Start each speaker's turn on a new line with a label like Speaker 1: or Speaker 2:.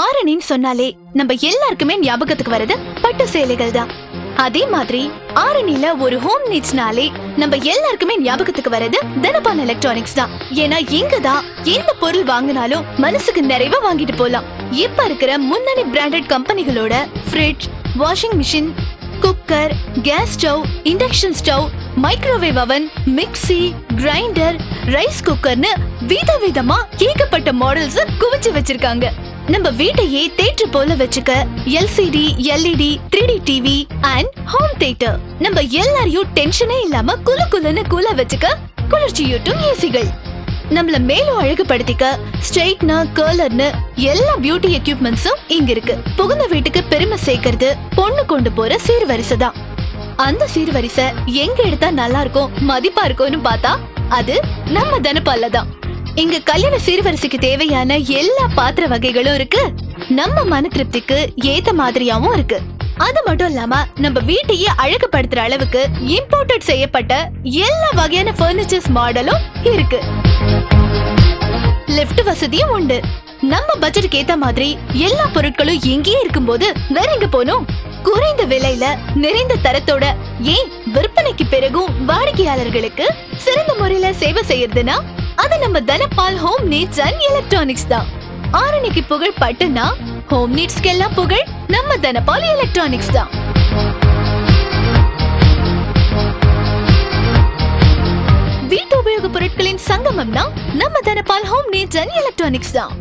Speaker 1: ஆரணின்னு சொன்னாலே நம்ம எல்லாருக்குமே ஞாபகத்துக்கு வர்றது பட்டு சேலைகள் தான். அதே மாதிரி ஆரணில ஒரு ஹோம் நீட்ஸ்னாலே நம்ம எல்லாருக்குமே ஞாபகத்துக்கு வர்றது தனபால் எலக்ட்ரானிக்ஸ் தான். ஏன்னா இங்கதான் எந்த பொருள் வாங்கினாலும் மனசுக்கு நிறைவா வாங்கிட்டு போலாம். இப்ப இருக்கிற முன்னணி பிராண்டட் கம்பெனிகளோட fridge, washing machine, cooker, gas stove, induction stove, microwave oven, mixie, grinder, rice குக்கர்னு விதவிதமா ஏகப்பட்ட மாடல்ஸ் குவிச்சு வச்சிருக்காங்க. நம்ம வீட்டையே தியேட்டர் போல வச்சுக்க LCD, LED, 3D TV and home theatre. நம்ம எல்லாரையும் டென்ஷனே இல்லாம குலுன்னு கூலா வச்சுக்க குளிர்ச்சியூட்டும் ஏசிகள். நம்மள மேலும் அழகுபடுத்திக்க ஸ்ட்ரைட்னர், கர்லர்னு எல்லா பியூட்டி எக்யூப்மெண்ட்ஸும் இங்க இருக்கு. புகுந்த வீட்டுக்கு பெருமை சேர்க்கறது பொண்ணு கொண்டு போற சீர்வரிசை தான். அந்த சீர்வரிசை எங்க எடுத்தா நல்லா இருக்கும், மதிப்பா இருக்கும்னு பார்த்தா அது நம்ம தனபால்ல தான். இங்க கல்யாண சீர்வரிசைக்கு தேவையான எல்லா பாத்திர வகைகளும் இருக்கு. நம்ம மன திருப்திக்கு ஏத்த மாதிரியாவும் இருக்கு. அது மட்டும் இல்லாம நம்ம வீட்டையே அழகுபடுத்துற அளவுக்கு இம்போர்ட்டட் செய்யப்பட்ட எல்லா வகையான பர்னிச்சர்ஸ் மாடலும் இருக்கு. லிஃப்ட் வசதியும் உண்டு. நம்ம பட்ஜெட்டுக்கு ஏத்த மாதிரி எல்லா பொருட்களும் இங்கேயே இருக்கும்போது வேற எங்க போனோம்? குறைந்த விலையில நிறைந்த தரத்தோட ஏன் விற்பனைக்கு பிறகும் வாடிக்கையாளர்களுக்கு சிறந்த முறையில சேவை செய்யறதுன்னா அது நம்ம Dhanapal home needs and electronics தான். ஆரணிக்கு புகழ் பட்டுனா ஹோம் நீட்ஸ்க்கு எல்லாம் புகழ் நம்ம தனபால் எலக்ட்ரானிக்ஸ் தான். வீட்டு உபயோக பொருட்களின் சங்கமம்னா நம்ம Dhanapal home needs and electronics தான்.